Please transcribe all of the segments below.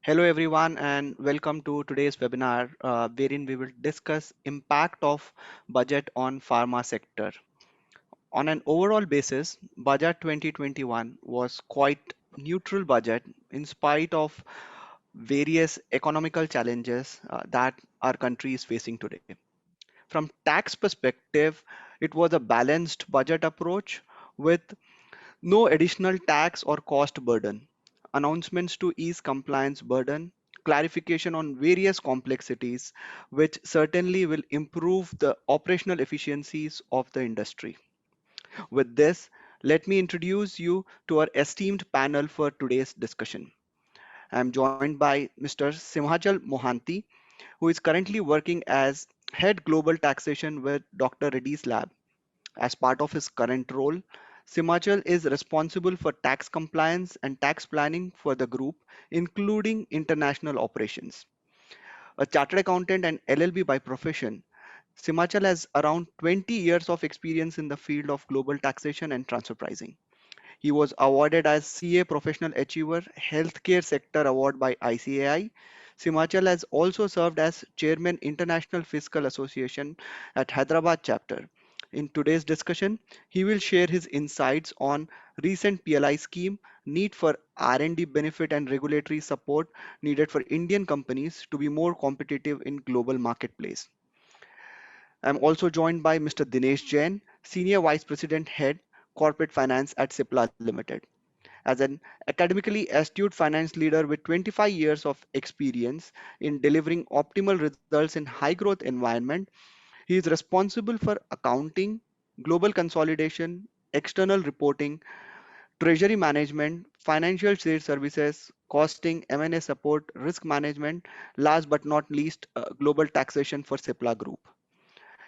Hello everyone and welcome to today's webinar wherein we will discuss impact of budget on pharma sector. On an overall basis, budget 2021 was quite neutral budget in spite of various economical challenges that our country is facing today. From tax perspective, it was a balanced budget approach with no additional tax or cost burden, announcements to ease compliance burden, clarification on various complexities, which certainly will improve the operational efficiencies of the industry. With this, let me introduce you to our esteemed panel for today's discussion. I am joined by Mr. Simhachal Mohanty, who is currently working as Head Global Taxation with Dr. Reddy's Lab. As part of his current role, Simachal is responsible for tax compliance and tax planning for the group, including international operations. A chartered accountant and LLB by profession, Simachal has around 20 years of experience in the field of global taxation and transfer pricing. He was awarded as CA Professional Achiever Healthcare Sector Award by ICAI. Simachal has also served as Chairman International Fiscal Association at Hyderabad chapter. In today's discussion, he will share his insights on recent PLI scheme, need for R&D benefit and regulatory support needed for Indian companies to be more competitive in global marketplace. I'm also joined by Mr. Dinesh Jain, Senior Vice President Head Corporate Finance at Cipla Limited. As an academically astute finance leader with 25 years of experience in delivering optimal results in high growth environment, he is responsible for accounting, global consolidation, external reporting, treasury management, financial trade services, costing, M&A support, risk management, last but not least, global taxation for Cipla Group.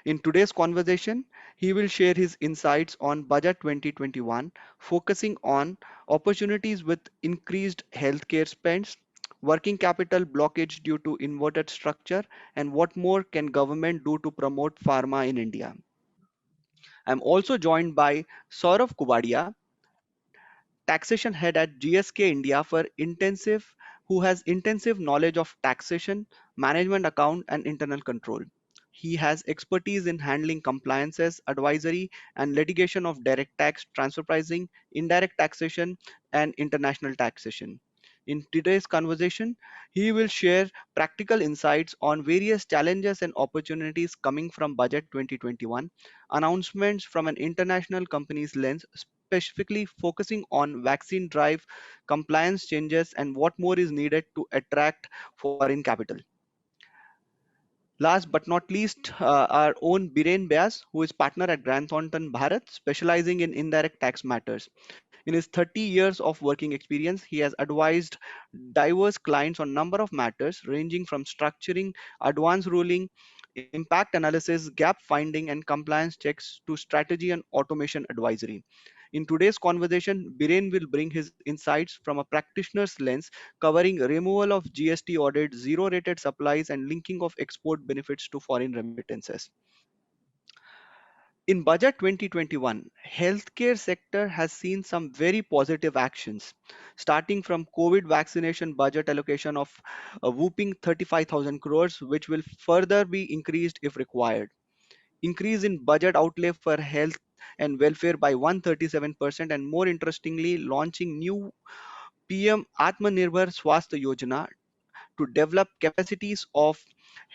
In today's conversation, he will share his insights on Budget 2021, focusing on opportunities with increased healthcare spends, working capital blockage due to inverted structure, and what more can government do to promote pharma in India. I'm also joined by Saurav Kubadia, taxation head at GSK India for intensive who has intensive knowledge of taxation, management account and internal control. He has expertise in handling compliances, advisory and litigation of direct tax, transfer pricing, indirect taxation and international taxation. In today's conversation, he will share practical insights on various challenges and opportunities coming from Budget 2021, announcements from an international company's lens, specifically focusing on vaccine drive, compliance changes, and what more is needed to attract foreign capital. Last but not least, our own Biren Vyas, who is partner at Grant Thornton Bharat, specializing in indirect tax matters. In his 30 years of working experience, he has advised diverse clients on number of matters ranging from structuring, advanced ruling, impact analysis, gap finding, and compliance checks to strategy and automation advisory. In today's conversation, Biren will bring his insights from a practitioner's lens, covering removal of GST audit, zero rated supplies, and linking of export benefits to foreign remittances. In budget 2021, healthcare sector has seen some very positive actions, starting from COVID vaccination budget allocation of a whooping 35,000 crores, which will further be increased if required. Increase in budget outlay for health and welfare by 137%, and more interestingly, launching new PM Atmanirbhar Swasthya Yojana to develop capacities of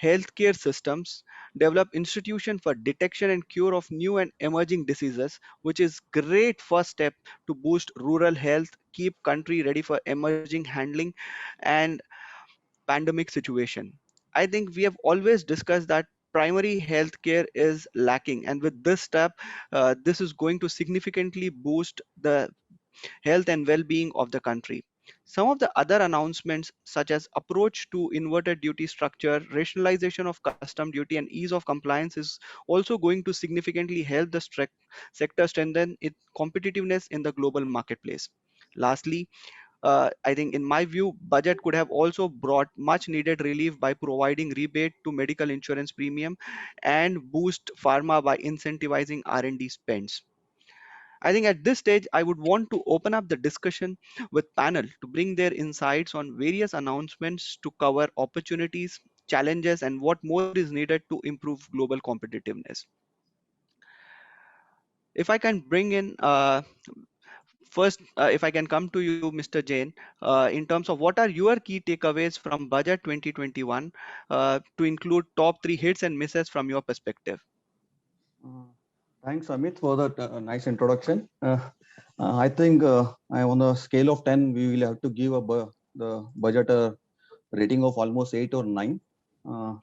healthcare systems, develop institution for detection and cure of new and emerging diseases, which is great first step to boost rural health, keep country ready for emerging handling and pandemic situation. I think we have always discussed that primary healthcare is lacking, and with this step, this is going to significantly boost the health and well-being of the country. Some of the other announcements, such as approach to inverted duty structure, rationalization of custom duty, and ease of compliance, is also going to significantly help the sector strengthen its competitiveness in the global marketplace. Lastly, I think in my view, budget could have also brought much needed relief by providing rebate to medical insurance premium and boost pharma by incentivizing R&D spends. I think at this stage, I would want to open up the discussion with panel to bring their insights on various announcements to cover opportunities, challenges, and what more is needed to improve global competitiveness. If I can bring in first, if I can come to you, Mr. Jain, in terms of what are your key takeaways from Budget 2021, to include top three hits and misses from your perspective. Uh, Thanks, Amit, for that nice introduction. I think on a scale of 10, we will have to give the budget a rating of almost 8 or 9. Uh,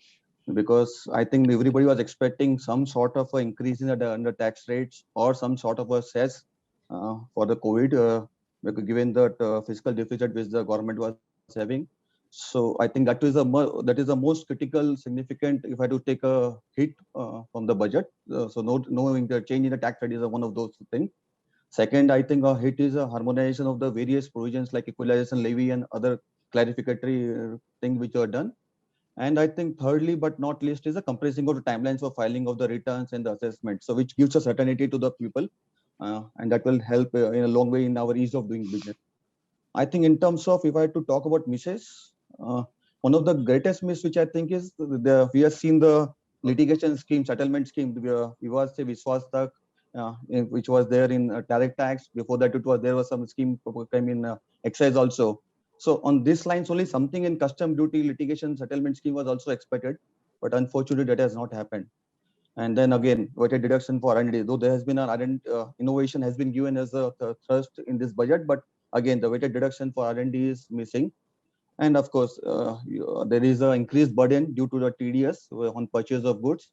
because I think everybody was expecting some sort of a increase in the under tax rates or some sort of a cess for the COVID, given that fiscal deficit which the government was having. So I think that is the most critical, significant. If I do take a hit from the budget, so knowing the change in the tax rate is one of those things. Second, I think a hit is a harmonization of the various provisions like equalization levy and other clarificatory things which are done. And I think thirdly, but not least, is a compressing of the timelines for filing of the returns and the assessment. So which gives a certainty to the people, and that will help in a long way in our ease of doing business. I think in terms of if I had to talk about misses, one of the greatest miss which I think is we have seen the litigation scheme, settlement scheme, Vivad se Viswas Tak, which was there in direct tax. Before that, there was some scheme came in excise also. So on this lines, only something in custom duty litigation settlement scheme was also expected, but unfortunately that has not happened. And then again, weighted deduction for R&D, though there has been an innovation has been given as a thrust in this budget, but again, the weighted deduction for R&D is missing. And of course, there is an increased burden due to the TDS on purchase of goods.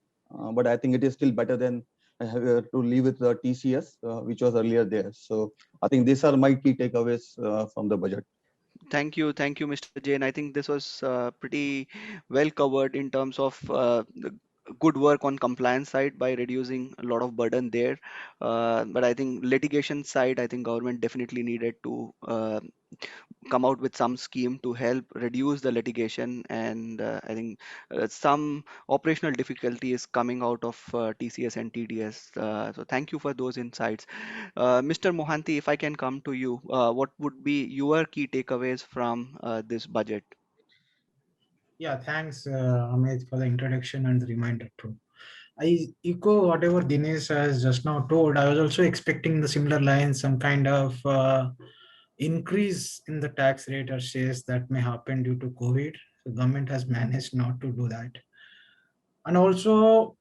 But I think it is still better than to leave with the TCS, which was earlier there. So I think these are my key takeaways from the budget. Thank you, Mr. Jain. I think this was pretty well covered in terms of the good work on compliance side by reducing a lot of burden there. But I think litigation side, I think government definitely needed to come out with some scheme to help reduce the litigation. And I think some operational difficulty is coming out of TCS and TDS. So thank you for those insights. Mr. Mohanty, if I can come to you, what would be your key takeaways from this budget? Yeah, thanks, Amit, for the introduction and the reminder too. I echo whatever Dinesh has just now told. I was also expecting the similar lines, some kind of increase in the tax rate or shares that may happen due to COVID. The government has managed not to do that. And also,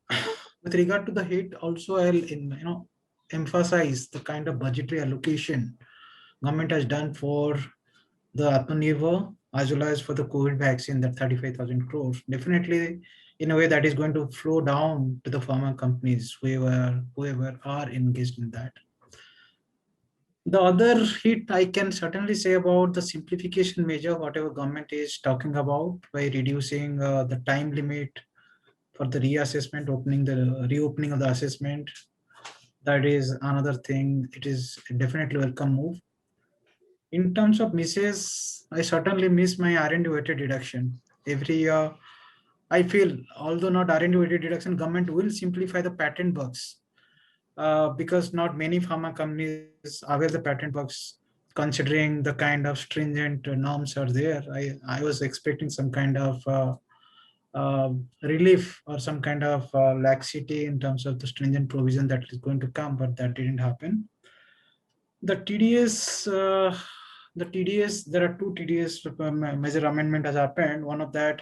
with regard to the hit, also I'll emphasize the kind of budgetary allocation government has done for the Atmanirbhar as well as for the COVID vaccine, that 35,000 crores. Definitely, in a way that is going to flow down to the pharma companies, whoever are engaged in that. The other hit I can certainly say about the simplification measure, whatever government is talking about by reducing the time limit for the reassessment, reopening of the assessment. That is another thing. It is definitely a welcome move. In terms of misses, I certainly miss my R&D weighted deduction. Every year, I feel, although not R&D weighted deduction, government will simplify the patent bugs because not many pharma companies avail the patent bugs considering the kind of stringent norms are there. I was expecting some kind of relief or some kind of laxity in terms of the stringent provision that is going to come, but that didn't happen. The TDS, there are two TDS major amendment has happened. One of that,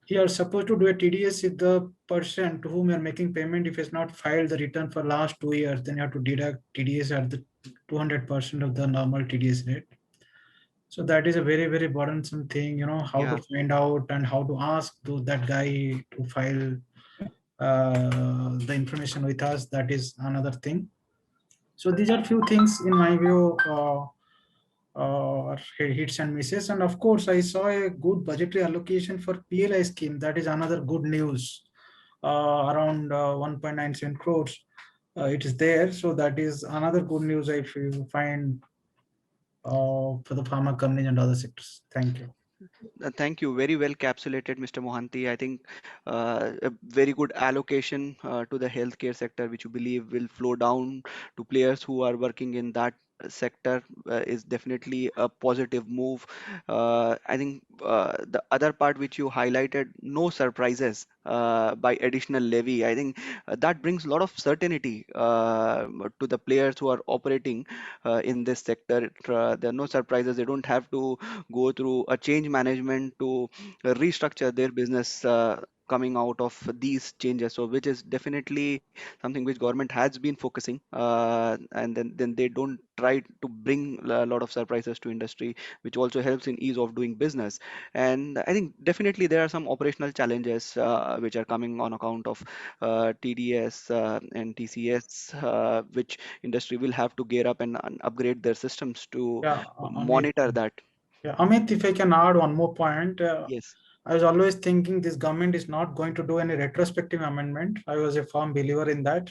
you are supposed to do a TDS if the person to whom you are making payment, if it's not filed the return for last 2 years, then you have to deduct TDS at the 200% of the normal TDS rate. So that is a very, very burdensome thing, how to Yeah. find out and how to ask that guy to file the information with us. That is another thing. So these are few things in my view, hits and misses. And of course, I saw a good budgetary allocation for PLI scheme. That is another good news. Around 1.97 crores, it is there. So that is another good news if you find for the pharma companies and other sectors. Thank you. Thank you. Very well capsulated, Mr. Mohanty. I think a very good allocation to the healthcare sector, which you believe will flow down to players who are working in that sector, is definitely a positive move. I think the other part which you highlighted, no surprises by additional levy. I think that brings a lot of certainty to the players who are operating in this sector. There are no surprises. They don't have to go through a change management to restructure their business coming out of these changes, so which is definitely something which government has been focusing, and then they don't try to bring a lot of surprises to industry, which also helps in ease of doing business. And I think definitely there are some operational challenges which are coming on account of TDS and TCS, which industry will have to gear up and upgrade their systems to Yeah, Amit. monitor that. Yeah, Amit, if I can add one more point, Yes. I was always thinking this government is not going to do any retrospective amendment. I was a firm believer in that.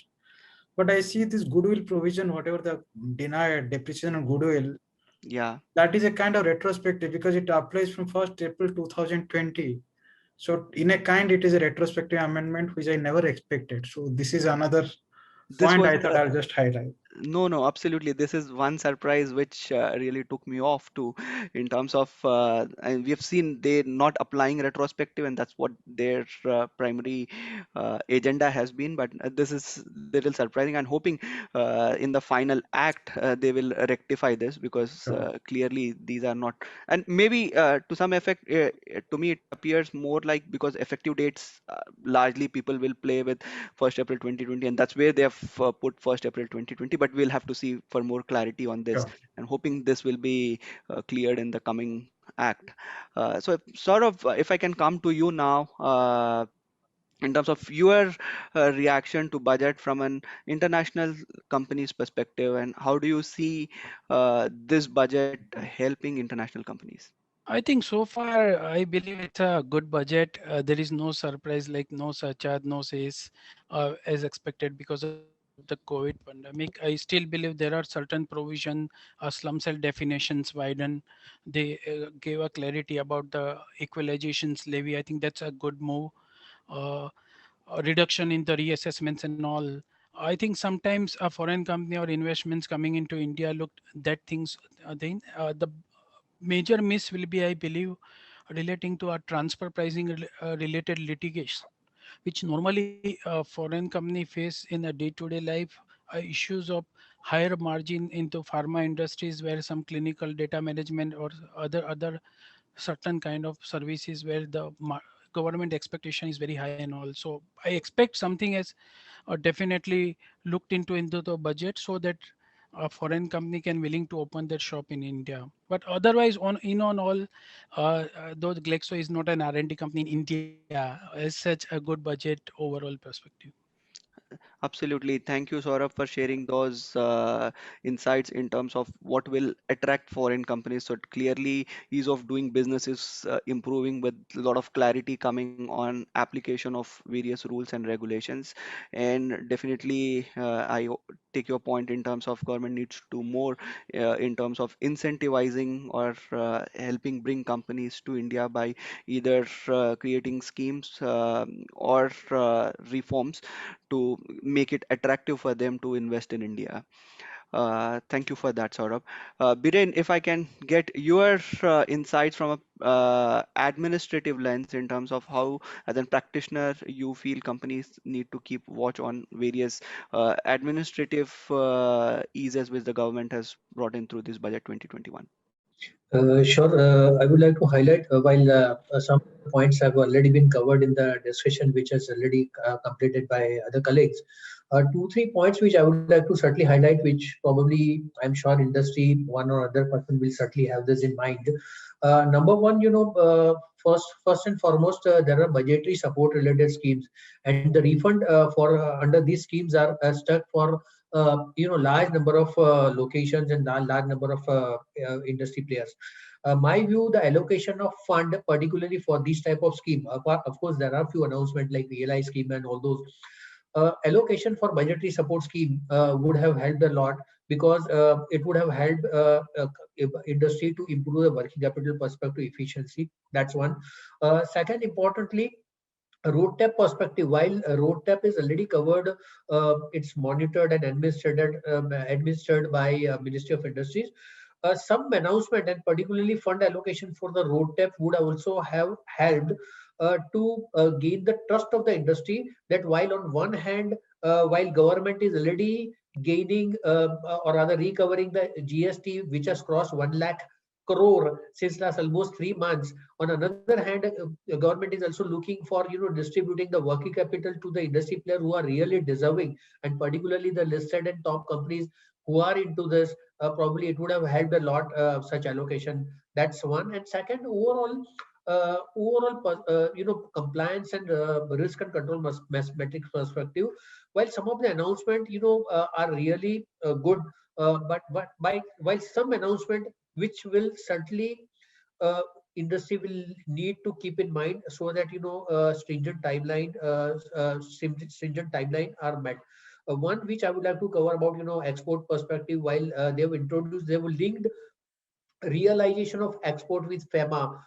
But I see this goodwill provision, whatever the denied depreciation and goodwill, Yeah. that is a kind of retrospective because it applies from 1st April 2020. So in a kind, it is a retrospective amendment, which I never expected. So this is another This point was I thought I'll just highlight. No, no, absolutely. This is one surprise which really took me off too, in terms of, and we have seen they not applying retrospective, and that's what their primary agenda has been. But this is little surprising, and hoping in the final act they will rectify this, because So, clearly these are not, and maybe to some effect, to me it appears more like, because effective dates largely people will play with 1st April 2020, and that's where they have put 1st April 2020. But we'll have to see for more clarity on this, sure. and hoping this will be cleared in the coming act. So, sort of, if I can come to you now, in terms of your reaction to budget from an international company's perspective, and how do you see this budget helping international companies? I think so far, I believe it's a good budget. There is no surprise, like no surcharge, no sales as expected because of the COVID pandemic. I still believe there are certain provision, slum cell definitions widen. They gave a clarity about the equalizations levy. I think that's a good move. Uh, a reduction in the reassessments and all. I think sometimes a foreign company or investments coming into India looked that things. The major miss will be, I believe, relating to our transfer pricing related litigation, which normally a foreign company face in a day-to-day life. Issues of higher margin into pharma industries where some clinical data management or other certain kind of services where the government expectation is very high and all. So I expect something as definitely looked into the budget so that a foreign company can willing to open their shop in India. But otherwise, on all, though Glaxo is not an R&D company in India, as such a good budget overall perspective. Absolutely. Thank you, Saurabh, for sharing those insights in terms of what will attract foreign companies. So clearly, ease of doing business is improving, with a lot of clarity coming on application of various rules and regulations. And definitely, take your point in terms of government needs to do more in terms of incentivizing or helping bring companies to India by either creating schemes or reforms to make it attractive for them to invest in India. Thank you for that, Saurabh. Biren, if I can get your insights from a administrative lens in terms of how, as a practitioner, you feel companies need to keep watch on various administrative eases which the government has brought in through this budget 2021. Sure. I would like to highlight while some points have already been covered in the discussion, which has already completed by other colleagues. Two, 3 points which I would like to certainly highlight, which probably I'm sure industry one or other person will certainly have this in mind. Number one, first and foremost, there are budgetary support related schemes, and the refund for under these schemes are stuck for large number of locations and large number of industry players. My view, the allocation of fund, particularly for this type of scheme, of course, there are few announcements like VLI scheme and all those. allocation for budgetary support scheme would have helped a lot, because it would have helped industry to improve the working capital perspective efficiency. That's one. Second, importantly, a roadmap perspective, while a roadmap is already covered, it's monitored and administered by Ministry of Industries. Some announcement and particularly fund allocation for the roadmap would also have helped to gain the trust of the industry, that while on one hand, while government is already gaining or rather recovering the GST, which has crossed 1 lakh crore since last almost 3 months. On another hand, the government is also looking for distributing the working capital to the industry player who are really deserving, and particularly the listed and top companies who are into this. Probably it would have helped a lot, such allocation. That's one. And second, compliance and risk and control metrics perspective, while some of the announcement are really good, but while some announcement which will certainly uh, industry will need to keep in mind, so that stringent timeline are met. One which I would like to cover about export perspective, while they have linked realization of export with FEMA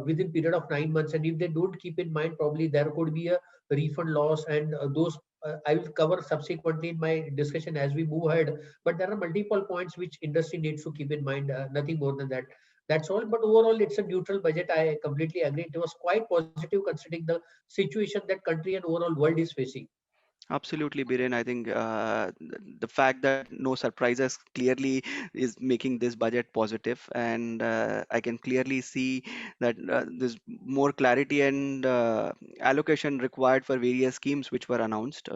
within period of 9 months, and if they don't keep in mind, probably there could be a refund loss, and those I will cover subsequently in my discussion as we move ahead. But there are multiple points which industry needs to keep in mind, nothing more than that. That's all. But overall, it's a neutral budget. I completely agree. It was quite positive considering the situation that country and overall world is facing. Absolutely, Biren. I think the fact that no surprises clearly is making this budget positive, and I can clearly see that there's more clarity and allocation required for various schemes which were announced,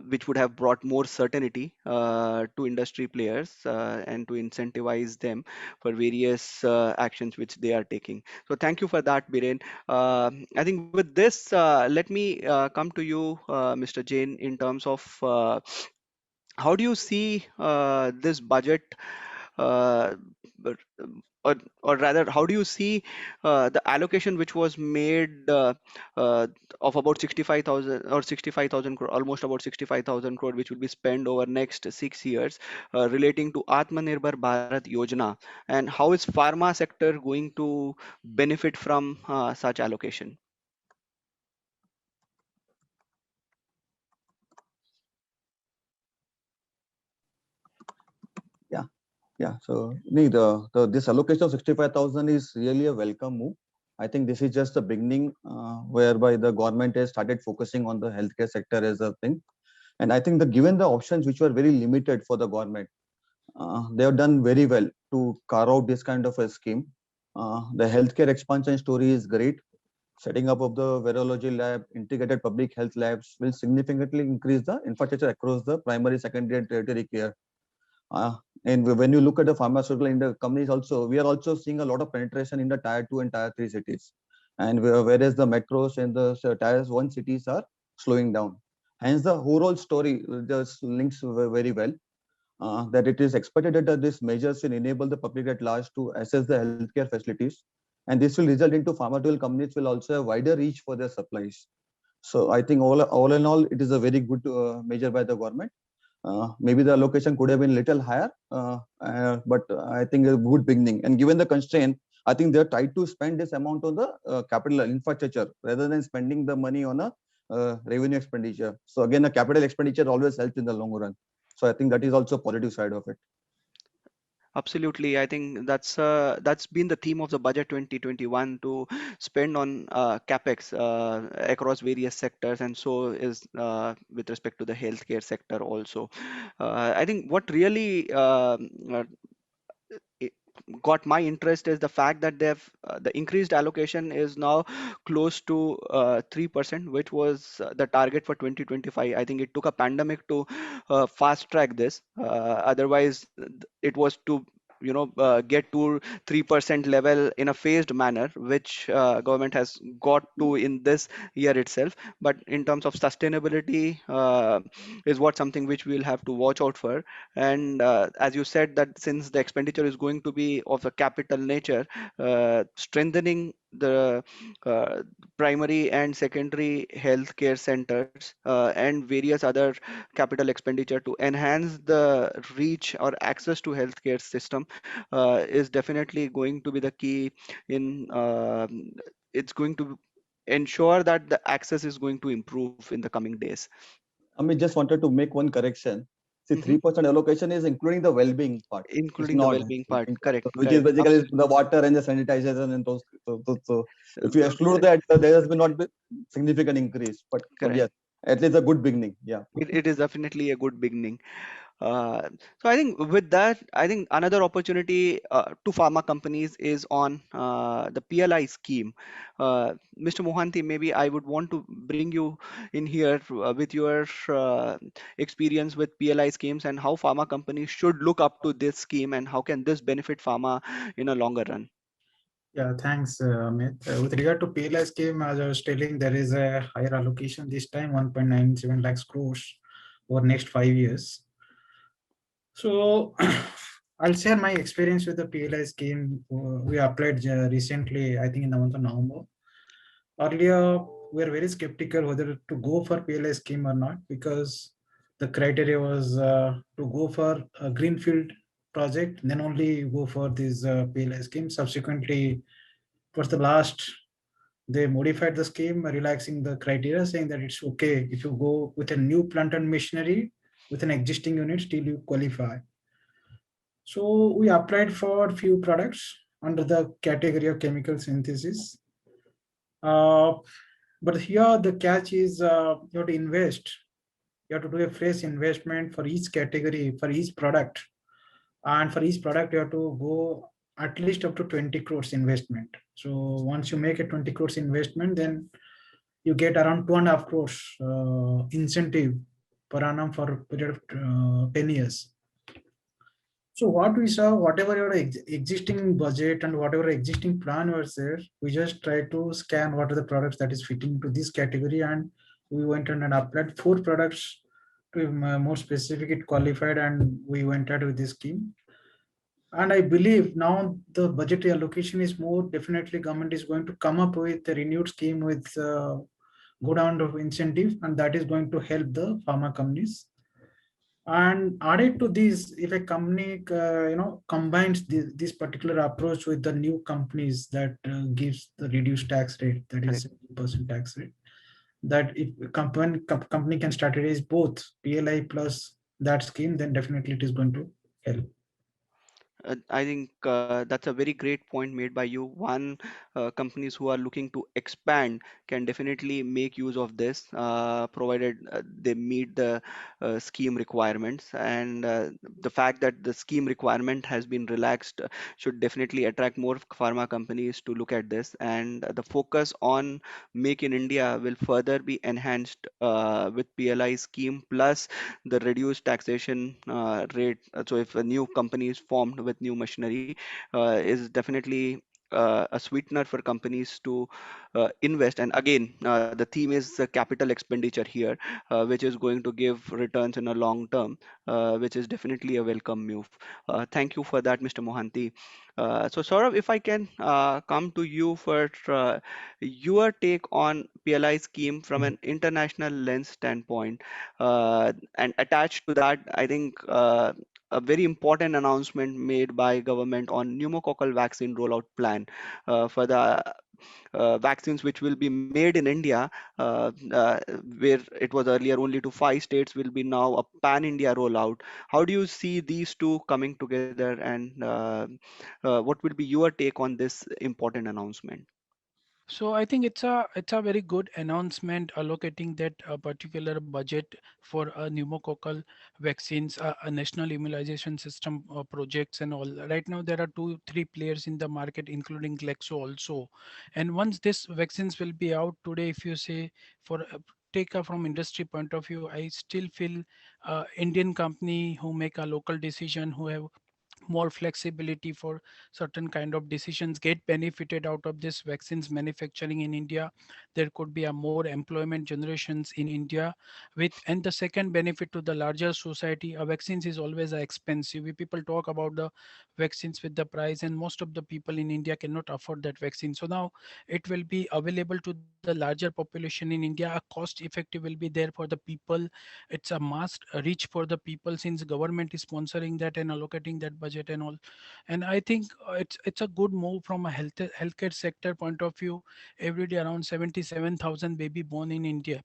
which would have brought more certainty to industry players and to incentivize them for various actions which they are taking. So thank you for that, Biren. I think with this, let me come to you, Mr. Jain, in terms of how do you see this budget, uh, but, or rather, how do you see the allocation which was made of about 65,000 or 65,000 crore, almost about 65,000 crore, which will be spent over next 6 years, relating to Atmanirbhar Bharat Yojana, and how is pharma sector going to benefit from such allocation? Yeah, yeah. So this allocation of 65,000 is really a welcome move. I think this is just the beginning, whereby the government has started focusing on the healthcare sector as a thing. And I think given the options which were very limited for the government, they have done very well to carve out this kind of a scheme. The healthcare expansion story is great. Setting up of the virology lab, integrated public health labs will significantly increase the infrastructure across the primary, secondary, and tertiary care. Uh, and when you look at the pharmaceutical companies also, we are also seeing a lot of penetration in the tier 2 and tier 3 cities. And whereas the metros and the tier 1 cities are slowing down. Hence, the overall story just links very well. That it is expected that these measures will enable the public at large to access the healthcare facilities. And this will result into pharmaceutical companies will also have wider reach for their supplies. So I think all in all, it is a very good measure by the government. Maybe the allocation could have been little higher, but I think a good beginning. And given the constraint, I think they're tried to spend this amount on the capital infrastructure rather than spending the money on a revenue expenditure. So again, a capital expenditure always helps in the long run. So I think that is also a positive side of it. Absolutely. I think that's been the theme of the budget 2021, to spend on capex across various sectors, and so is with respect to the healthcare sector also. I think what really i- got my interest is the fact that the increased allocation is now close to 3%, which was the target for 2025. I think it took a pandemic to fast track this. Otherwise, it was to get to 3% level in a phased manner, which government has got to in this year itself. But in terms of sustainability, is what something which we'll have to watch out for. And as you said, that since the expenditure is going to be of a capital nature, strengthening the uh, primary and secondary healthcare centers and various other capital expenditure to enhance the reach or access to healthcare system is definitely going to be the key in it's going to ensure that the access is going to improve in the coming days. I mean, just wanted to make one correction. See, Hmm. 3% allocation is including the well-being part. It's Including the not well-being part. helping, Correct, which is correct, basically the absolutely. water and the sanitization and those. So if you exclude Correct, that, there has been not been significant increase. But correct. yes, at least a good beginning. Yeah. It is definitely a good beginning. So I think with that, I think another opportunity to pharma companies is on the PLI scheme. Mr. Mohanty, maybe I would want to bring you in here with your experience with PLI schemes and how pharma companies should look up to this scheme and how can this benefit pharma in a longer run. Yeah, thanks, Amit. With regard to PLI scheme, as I was telling, there is a higher allocation this time, 1.97 lakhs crores over next 5 years. So I'll share my experience with the PLI scheme. We applied recently, I think in the month of November. Earlier, we were very skeptical whether to go for PLI scheme or not because the criteria was to go for a greenfield project, then only go for this PLI scheme. Subsequently, towards the last, they modified the scheme, relaxing the criteria, saying that it's okay if you go with a new plant and machinery with an existing unit, still you qualify. So we applied for few products under the category of chemical synthesis. Uh, but here the catch is you have to invest. You have to do a fresh investment for each category, for each product. And for each product, you have to go at least up to 20 crores investment. So once you make a 20 crores investment, then you get around 2.5 crores incentive per annum for a period of 10 years. So what we saw, whatever your existing budget and whatever existing plan was there, we just try to scan what are the products that is fitting to this category, and we went and applied four products to more specific it qualified, and we went ahead with this scheme. And I believe now the budgetary allocation is more definitely government is going to come up with a renewed scheme with good amount of incentive, and that is going to help the pharma companies. And added to this, if a company combines this particular approach with the new companies that gives the reduced tax rate, that is Correct. 7% tax rate, that if company can strategize both PLI plus that scheme, then definitely it is going to help. I think that's a very great point made by you. One, companies who are looking to expand can definitely make use of this, provided they meet the scheme requirements. And the fact that the scheme requirement has been relaxed should definitely attract more pharma companies to look at this. And the focus on Make in India will further be enhanced with PLI scheme plus the reduced taxation rate. So if a new company is formed with new machinery, is definitely a sweetener for companies to invest. And again, the theme is the capital expenditure here, which is going to give returns in a long term, which is definitely a welcome move. Thank you for that, Mr. Mohanty. So Saurav, if I can come to you for your take on PLI scheme from an international lens standpoint, and attached to that, I think a very important announcement made by government on pneumococcal vaccine rollout plan for the vaccines which will be made in India, where it was earlier only to 5 states, will be now a pan-India rollout. How do you see these two coming together, and what will be your take on this important announcement? So I think it's a very good announcement allocating that particular budget for pneumococcal vaccines, a national immunization system projects and all. Right now there are two, three players in the market, including Glaxo also. And once this vaccines will be out today, if you say for take a from industry point of view, I still feel Indian company who make a local decision, who have more flexibility for certain kind of decisions, get benefited out of this vaccines manufacturing in India. There could be a more employment generations in India with. And the second benefit to the larger society, a vaccines is always expensive. We people talk about the vaccines with the price, and most of the people in India cannot afford that vaccine. So now it will be available to the larger population in India. A cost effective will be there for the people. It's a must reach for the people, since government is sponsoring that and allocating that budget and all. And I think it's a good move from a healthcare sector point of view. Every day around 77,000 baby born in India,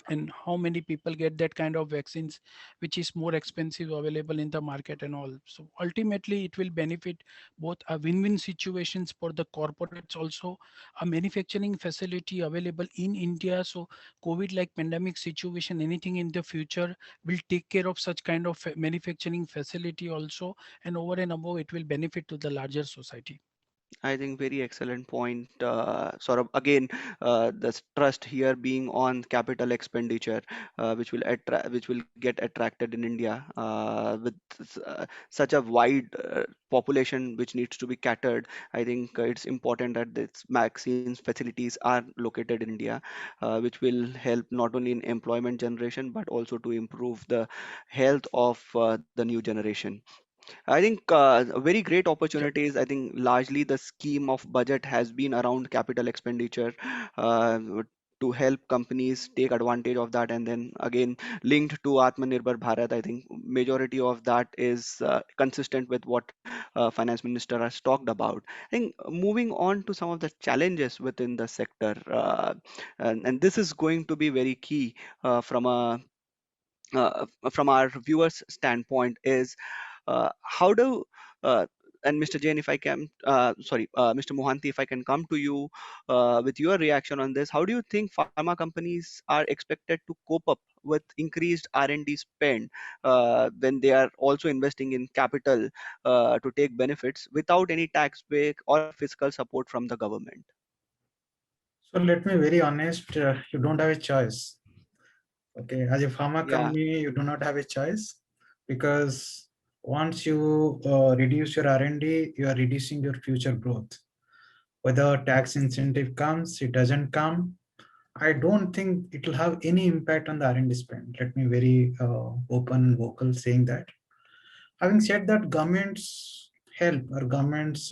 and how many people get that kind of vaccines, which is more expensive available in the market and all. So ultimately it will benefit both a win-win situations for the corporates also, a manufacturing facility available in India. So COVID like pandemic situation, anything in the future will take care of such kind of manufacturing facility also, and over and above it will benefit to the larger society. I think very excellent point. Sort of again, the trust here being on capital expenditure, which will get attracted in India with such a wide population which needs to be catered. I think it's important that this vaccines facilities are located in India, which will help not only in employment generation but also to improve the health of the new generation. I think very great Yep. opportunities. I think largely the scheme of budget has been around capital expenditure uh, to help companies take advantage of that, and then again linked to Atmanirbhar Bharat. I think majority of that is consistent with what finance minister has talked about. I think moving on to some of the challenges within the sector, and this is going to be very key from our viewers' standpoint is how do and Mr. Jain, if I can, Mr. Mohanty, if I can come to you with your reaction on this, how do you think pharma companies are expected to cope up with increased R&D spend when they are also investing in capital to take benefits without any tax break or fiscal support from the government? So let me very honest, you don't have a choice. Okay, as a pharma Yeah, company, you do not have a choice, because once you reduce your R&D, you are reducing your future growth. Whether tax incentive comes, it doesn't come, I don't think it will have any impact on the R&D spend. Let me very open and vocal saying that. Having said that, government's help or government's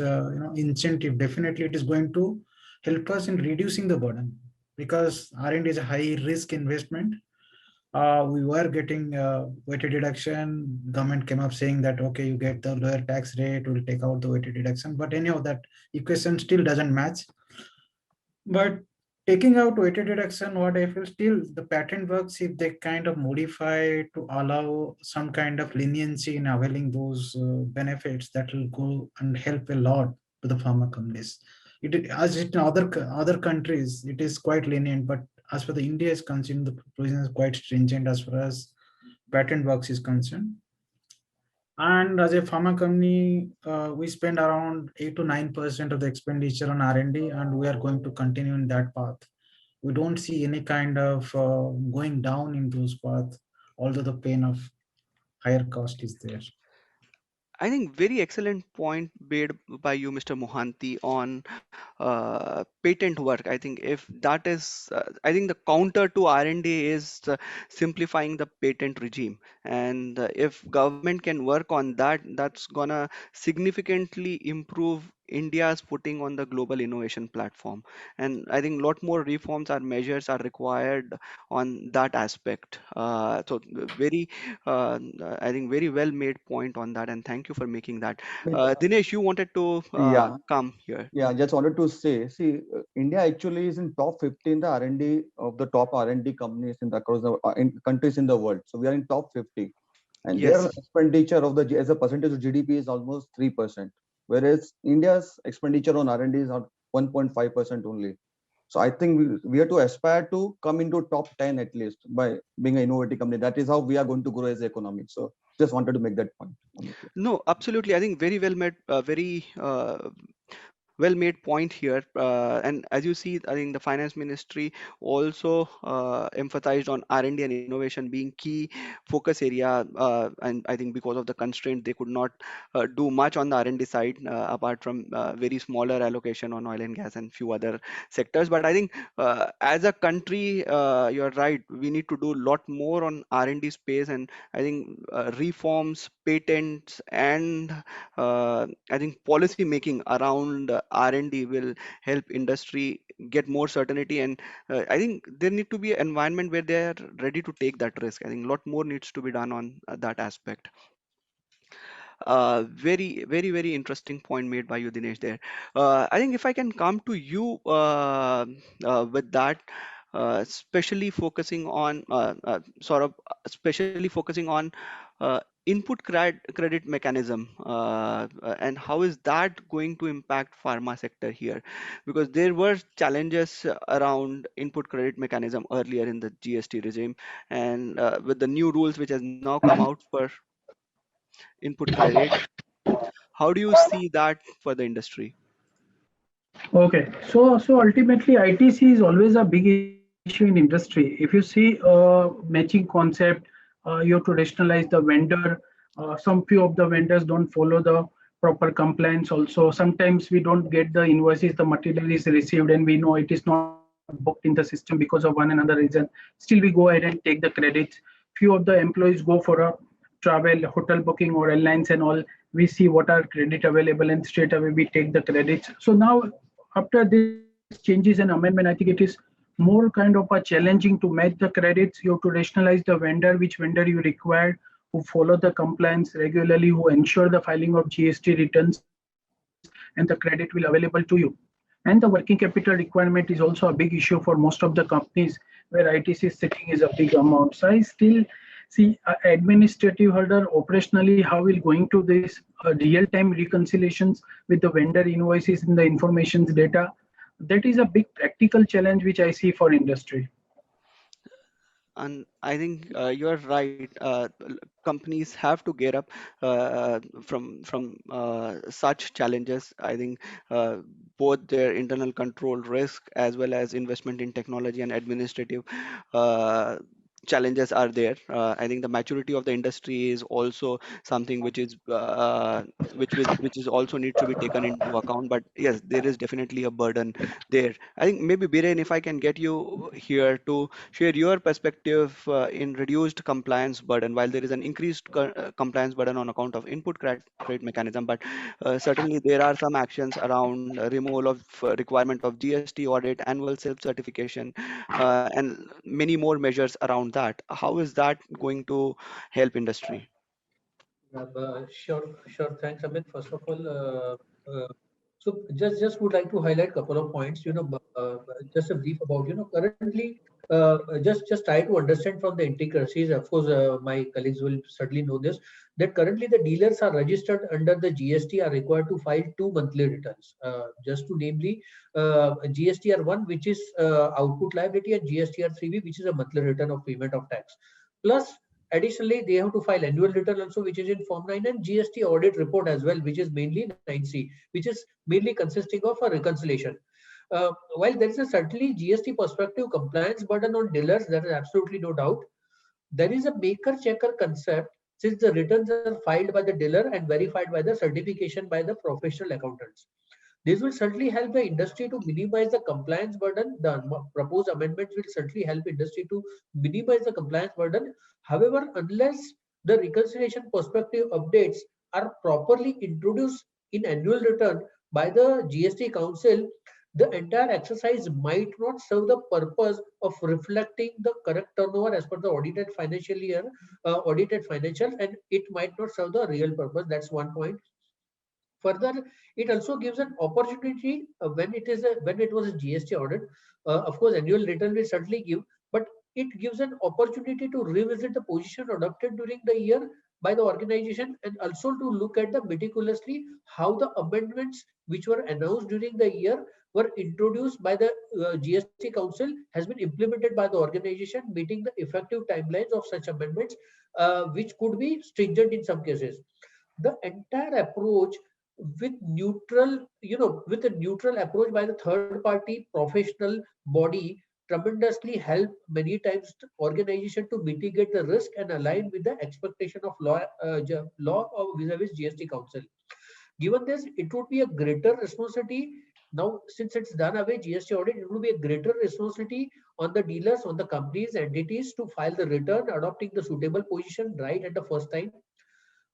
incentive, definitely it is going to help us in reducing the burden, because R&D is a high risk investment. We were getting weighted deduction. Government came up saying that okay, you get the lower tax rate, we'll take out the weighted deduction. But anyhow, that equation still doesn't match. But taking out weighted deduction, what I feel, still the patent works if they kind of modify to allow some kind of leniency in availing those benefits, that will go and help a lot to the pharma companies. As it in other countries, it is quite lenient, but as for the India is concerned, the provision is quite stringent as far as patent works is concerned. And as a pharma company, we spend around 8 to 9% of the expenditure on R&D, and we are going to continue in that path. We don't see any kind of going down in those paths, although the pain of higher cost is there. I think very excellent point made by you, Mr. Mohanty, on patent work. I think if that is, I think the counter to R&D is simplifying the patent regime, and if government can work on that, that's gonna significantly improve India's footing on the global innovation platform. And I think a lot more reforms or measures are required on that aspect. Very I think very well made point on that, and thank you for making that. Amit, Dinesh, you wanted to yeah, come here. yeah, just wanted to say, see, India actually is in top 50 in the R&D of the top R&D companies in the across the countries in the world. So we are in top 50, and their Yes, expenditure of the as a percentage of GDP is almost 3%, whereas India's expenditure on R&D is at 1.5% only. So I think we have to aspire to come into top 10 at least by being an innovative company. That is how we are going to grow as an economy. So just wanted to make that point. Amit. no, absolutely. I think very well made, very well made point here. And as you see, I think the finance ministry also emphasized on R&D and innovation being key focus area. And I think because of the constraint, they could not do much on the R&D side, apart from very smaller allocation on oil and gas and few other sectors. But I think as a country, you're right, we need to do a lot more on R&D space. And I think reforms, patents, and I think policy making around R&D will help industry get more certainty. And I think there need to be an environment where they are ready to take that risk. I think a lot more needs to be done on that aspect. Very interesting point made by you, Dinesh, there. I think if I can come to you with that, especially focusing on especially focusing on credit mechanism, and how is that going to impact pharma sector here? Because there were challenges around input credit mechanism earlier in the GST regime, and with the new rules which has now come out for input credit, how do you see that for the industry? Okay, so ultimately ITC is always a big issue in industry. If you see matching concept, you have to rationalize the vendor. Some few of the vendors don't follow the proper compliance. Also, sometimes we don't get the invoices, the material is received, and we know it is not booked in the system because of one another reason. Still, we go ahead and take the credits. Few of the employees go for a travel, hotel booking, or airlines and all. We see what are credit available, and straight away we take the credits. So now after these changes and amendment, I think it is more kind of a challenging to match the credits. You have to rationalize the vendor, which vendor you require, who follow the compliance regularly, who ensure the filing of GST returns, and the credit will available to you. And the working capital requirement is also a big issue for most of the companies where ITC is sitting is a big amount. So I still see administrative hurdle operationally how we're going to this real-time reconciliations with the vendor invoices and the informations data. That is a big practical challenge which I see for industry. And I think you're right. Companies have to get up from such challenges. I think uh, both their internal control risk as well as investment in technology and administrative uh, challenges are there. I think the maturity of the industry is also something which is which is also needs to be taken into account. But yes, there is definitely a burden there. I think maybe Biren, if I can get you here to share your perspective in reduced compliance burden. While there is an increased compliance burden on account of input credit mechanism, but certainly there are some actions around removal of requirement of GST audit, annual self-certification, and many more measures around that. How is that going to help industry? Sure. Thanks, Amit. First of all, so just would like to highlight couple of points. Just a brief about currently. Just try to understand from the intricacies. Of course, my colleagues will certainly know this. That currently the dealers are registered under the GST are required to file 2 monthly returns. Just to namely, GSTR1, which is output liability, and GSTR3B, which is a monthly return of payment of tax. Plus, additionally, they have to file annual return also, which is in Form 9, and GST audit report as well, which is mainly 9C, which is mainly consisting of a reconciliation. While there is a certainly GST perspective compliance burden on dealers, there is absolutely no doubt. There is a maker-checker concept since the returns are filed by the dealer and verified by the certification by the professional accountants. This will certainly help the industry to minimize the compliance burden. The proposed amendments will certainly help industry to minimize the compliance burden. However, unless the reconciliation perspective updates are properly introduced in annual return by the GST Council, the entire exercise might not serve the purpose of reflecting the correct turnover as per the audited financial year, audited financials, and it might not serve the real purpose. That's one point. Further, it also gives an opportunity when it was a GST audit. Of course, annual return will certainly give, but it gives an opportunity to revisit the position adopted during the year by the organization, and also to look at the meticulously how the amendments which were announced during the year were introduced by the GST Council has been implemented by the organization, meeting the effective timelines of such amendments, which could be stringent in some cases. The entire approach with neutral, with a neutral approach by the third party professional body tremendously help many times the organization to mitigate the risk and align with the expectation of law of vis-a-vis GST Council. Given this, it would be a greater responsibility. Now, since it's done away, GST audit, it will be a greater responsibility on the dealers, on the companies, entities to file the return, adopting the suitable position right at the first time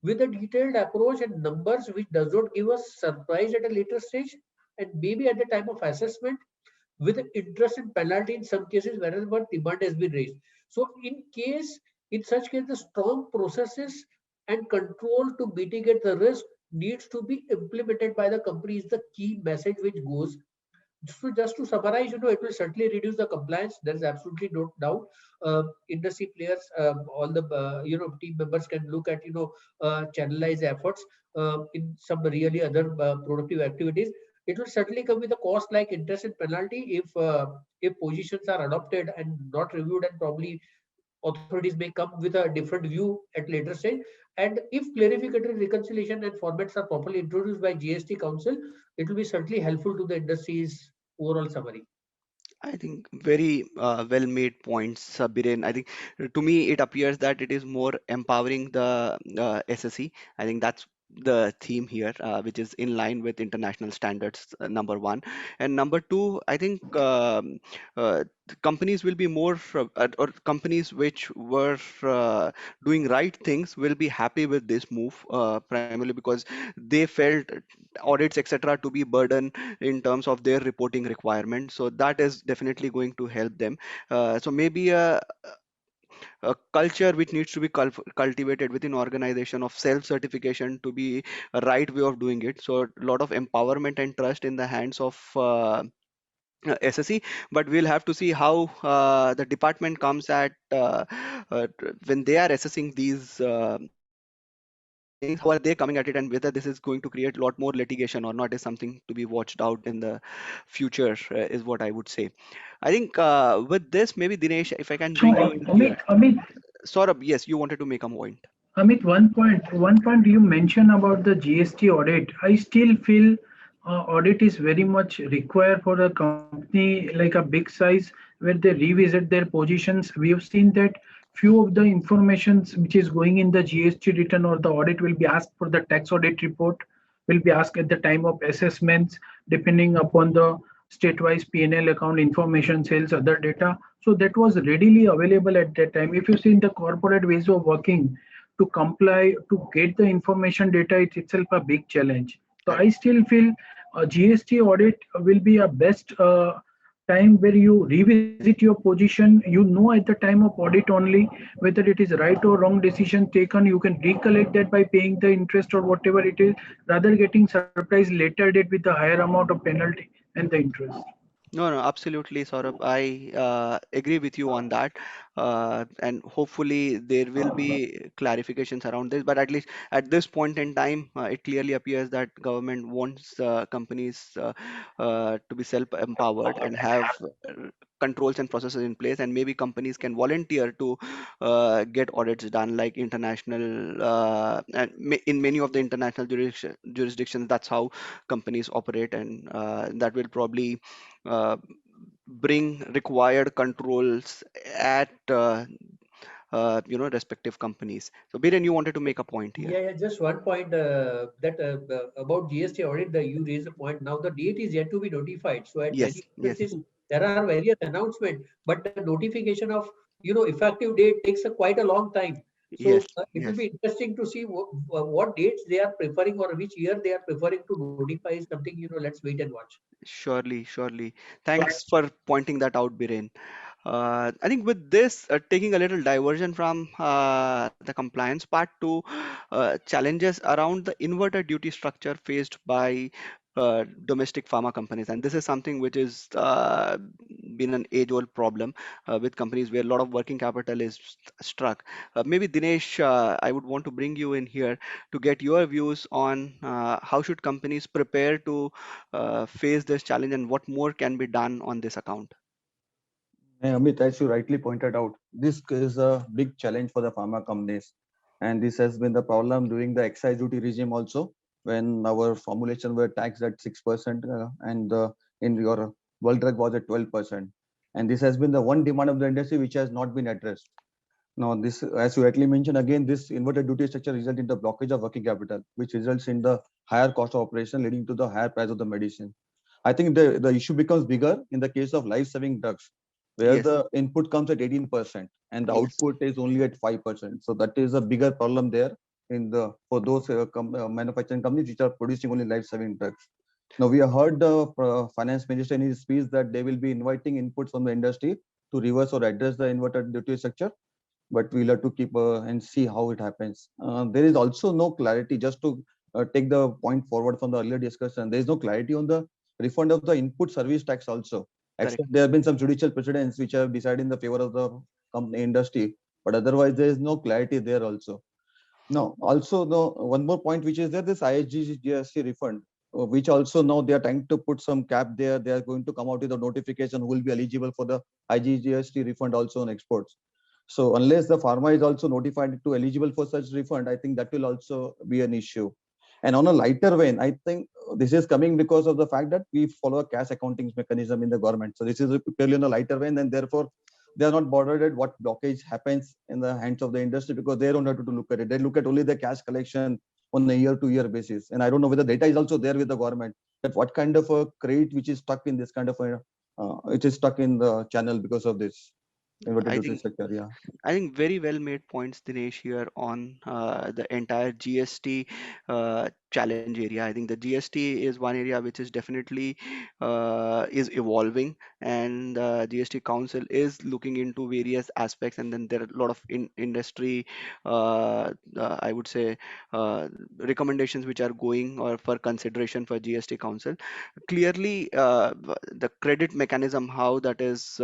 with a detailed approach and numbers which does not give us surprise at a later stage and maybe at the time of assessment with interest and penalty in some cases wherever demand has been raised. So in such case, the strong processes and control to mitigate the risk needs to be implemented by the company is the key message which goes. So just to summarize, it will certainly reduce the compliance. There is absolutely no doubt. Industry players, all the team members can look at channelize efforts in some really other productive activities. It will certainly come with a cost like interest and penalty if positions are adopted and not reviewed, and probably authorities may come with a different view at later stage. And if clarificatory reconciliation and formats are properly introduced by GST Council, it will be certainly helpful to the industry's overall summary. I think very well made points, Biren. I think to me it appears that it is more empowering the SSE. I think that's the theme here, which is in line with international standards, number one. And number two, I think companies will be more, or companies which were doing right things will be happy with this move, primarily because they felt audits, etc., to be burden in terms of their reporting requirements. So that is definitely going to help them. So maybe a culture which needs to be cultivated within organization of self certification to be a right way of doing it. So a lot of empowerment and trust in the hands of SSE, but we'll have to see how the department comes at when they are assessing these things. How are they coming at it, and whether this is going to create a lot more litigation or not is something to be watched out in the future, is what I would say. I think with this, maybe Dinesh, if I can So, bring you in here. Amit, Saurabh, yes, you wanted to make a point. Amit, one point you mentioned about the GST audit. I still feel audit is very much required for a company like a big size where they revisit their positions. We have seen that few of the informations which is going in the GST return or the audit will be asked for the tax audit report, will be asked at the time of assessments, depending upon the state-wise P&L account information, sales, other data. So that was readily available at that time. If you see in the corporate ways of working, to comply to get the information data, it's itself a big challenge. So I Correct. still feel a GST audit will be a best time where you revisit your position. You know at the time of audit only whether it is right or wrong decision taken. You can recollect that by paying the interest or whatever it is, rather getting surprised later date with the higher amount of penalty and the interest. No, no, absolutely, Saurabh. I agree with you on that. And hopefully there will be clarifications around this. But at least at this point in time, it clearly appears that government wants companies to be self-empowered and have controls and processes in place. And maybe companies can volunteer to get audits done, like international, and in many of the international jurisdictions, that's how companies operate. And that will probably uh, bring required controls at respective companies. So Biren, you wanted to make a point here. Yeah, just one point that about GST audit that you raised a point. Now the date is yet to be notified. So at Yes, many yes, places there are various announcements, but the notification of effective date takes quite a long time. yes, So it will yes. be interesting to see what dates they are preferring or which year they are preferring to notify something. Let's wait and watch. Surely, surely. Thanks for pointing that out, Biren. I think with this, taking a little diversion from the compliance part to challenges around the inverted duty structure faced by domestic pharma companies, and this is something which is been an age-old problem with companies where a lot of working capital is struck. Maybe Dinesh, I would want to bring you in here to get your views on how should companies prepare to face this challenge and what more can be done on this account. Amit, as you rightly pointed out, this is a big challenge for the pharma companies. And this has been the problem during the excise duty regime also. when our formulation were taxed at 6% and in your world drug was at 12%. And this has been the one demand of the industry which has not been addressed. Now, this, as you rightly mentioned, again, this inverted duty structure results in the blockage of working capital, which results in the higher cost of operation, leading to the higher price of the medicine. I think the issue becomes bigger in the case of life-saving drugs, where Yes, the input comes at 18% and the yes, output is only at 5%. So that is a bigger problem there in the for those manufacturing companies which are producing only life-saving drugs. Now, we have heard the finance minister in his speech that they will be inviting inputs from the industry to reverse or address the inverted duty structure, but we'll have to keep and see how it happens. There is also no clarity, just to take the point forward from the earlier discussion, there is no clarity on the refund of the input service tax also. correct. Except there have been some judicial precedents which have decided in the favor of the company industry, but otherwise there is no clarity there also. No, also the one more point which is there, this ISG GST refund, which also now they are trying to put some cap there. They are going to come out with a notification who will be eligible for the IGST refund also on exports. So unless the pharma is also notified to eligible for such refund, I think that will also be an issue. And on a lighter vein, I think this is coming because of the fact that we follow a cash accounting mechanism in the government. So this is purely on a lighter vein, and therefore they are not bothered at what blockage happens in the hands of the industry, because they don't have to look at it. They look at only the cash collection on a year-to-year basis. And I don't know whether data is also there with the government, that what kind of a credit which is stuck in this kind of a, it is stuck in the channel because of this inverted I duty think structure. Yeah. I think very well made points, Dinesh, here on the entire GST challenge area. I think the GST is one area which is definitely is evolving, and GST Council is looking into various aspects, and then there are a lot of industry, I would say, recommendations which are going or for consideration for GST Council. Clearly, the credit mechanism, how that is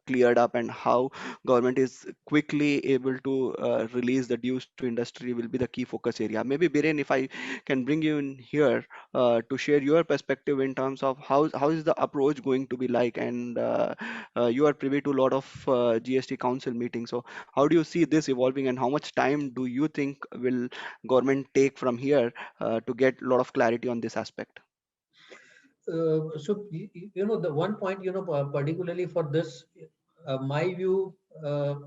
cleared up, and how government is quickly able to release the dues to industry will be the key focus area. Maybe Biren, if I can bring you in here to share your perspective in terms of how is the approach going to be like, and you are privy to a lot of GST Council meetings. So how do you see this evolving, and how much time do you think will government take from here to get a lot of clarity on this aspect? So you know, the one point, you know, particularly for this, my view,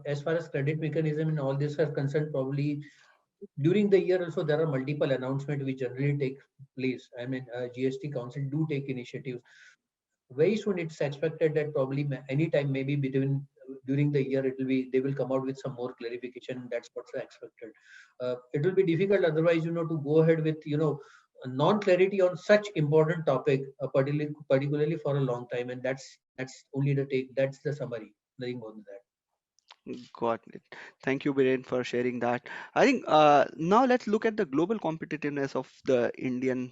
as far as credit mechanism and all this are concerned, probably during the year also there are multiple announcements which generally take place. I mean, GST Council do take initiatives. Very soon it's expected that probably anytime, maybe between during the year, it will be, they will come out with some more clarification. That's what's expected. It will be difficult otherwise, you know, to go ahead with, you know, non-clarity on such important topic, particularly for a long time. And that's only the take. That's the summary. Nothing more than that. Got it. Thank you, Biren, for sharing that. I think now let's look at the global competitiveness of the Indian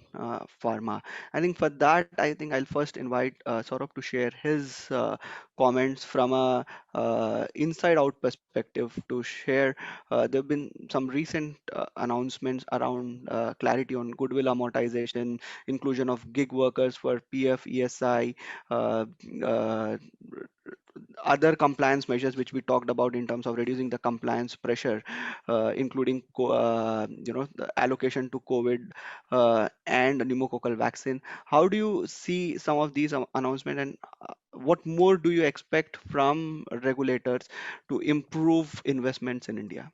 pharma. I think for that, I think I'll first invite Saurabh to share his comments from a inside out perspective to share. There have been some recent announcements around clarity on goodwill amortization, inclusion of gig workers for PF, ESI, uh, uh, other compliance measures which we talked about in terms of reducing the compliance pressure, including the allocation to COVID and pneumococcal vaccine. How do you see some of these announcements, and what more do you expect from regulators to improve investments in India?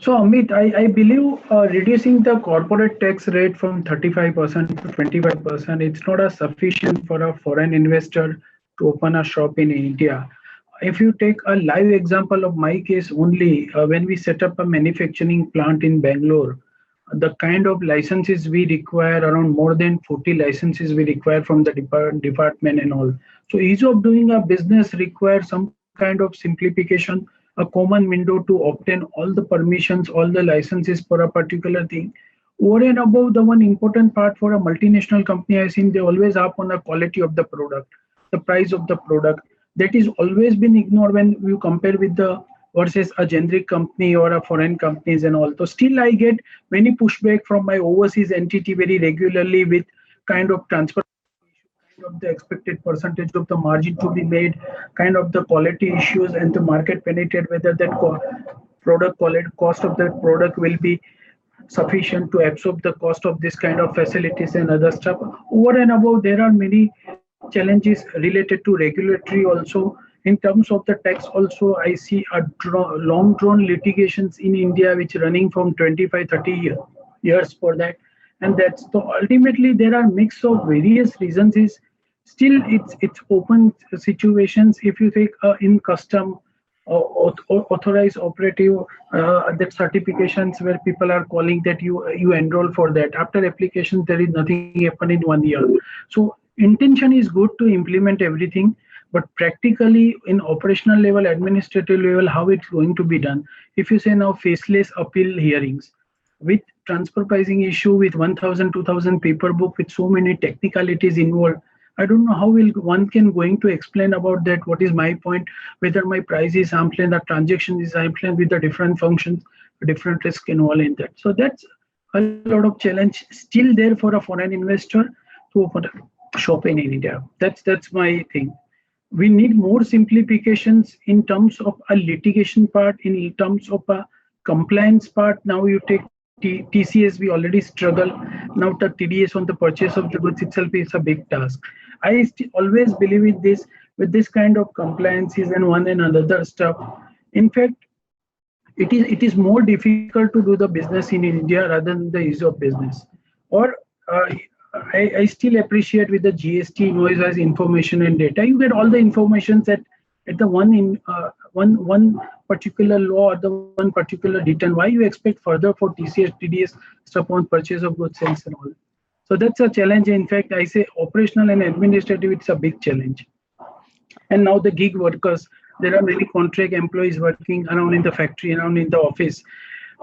So, Amit, I believe reducing the corporate tax rate from 35% to 25%, it's not a sufficient for a foreign investor to open a shop in India. If you take a live example of my case only, when we set up a manufacturing plant in Bangalore, the kind of licenses we require, around more than 40 licenses we require from the department and all. So ease of doing a business requires some kind of simplification, a common window to obtain all the permissions, all the licenses for a particular thing. Over and above, the one important part for a multinational company, I think they always up on the quality of the product, the price of the product. That is always been ignored when you compare with the versus a generic company or a foreign companies and all. So still I get many pushback from my overseas entity very regularly with kind of transfer of the expected percentage of the margin to be made, kind of the quality issues and the market penetrate whether that product quality cost of that product will be sufficient to absorb the cost of this kind of facilities and other stuff. Over and above, there are many challenges related to regulatory also. In terms of the tax also, I see a long drawn litigations in India which running from 25, 30 years for that. And that's the ultimately there are mix of various reasons is still it's open situations. If you take in custom authorized operative that certifications where people are calling that you enroll for that after application there is nothing happen in 1 year. So intention is good to implement everything, but practically in operational level, administrative level, how it's going to be done. If you say now faceless appeal hearings with transfer pricing issue with 1000 2000 paper book with so many technicalities involved, I don't know how will one can going to explain about that. What is my point? Whether my price is sampling, the transaction is sampling with the different functions, different risk involved in that. So that's a lot of challenge still there for a foreign investor to open a shop in India. That's my thing. We need more simplifications in terms of a litigation part, in terms of a compliance part. Now you take TCS, we already struggle. Now the TDS on the purchase of the goods itself is a big task. I always believe with this kind of compliances and one and another stuff. In fact, it is more difficult to do the business in India rather than the ease of business. Or uh, I still appreciate with the GST invoice as information and data. You get all the information at the one particular law or the one particular return. Why you expect further for TCS, TDS stuff on purchase of goods sales and all? So that's a challenge. In fact, I say operational and administrative, it's a big challenge. And now the gig workers, there are many contract employees working around in the factory, around in the office.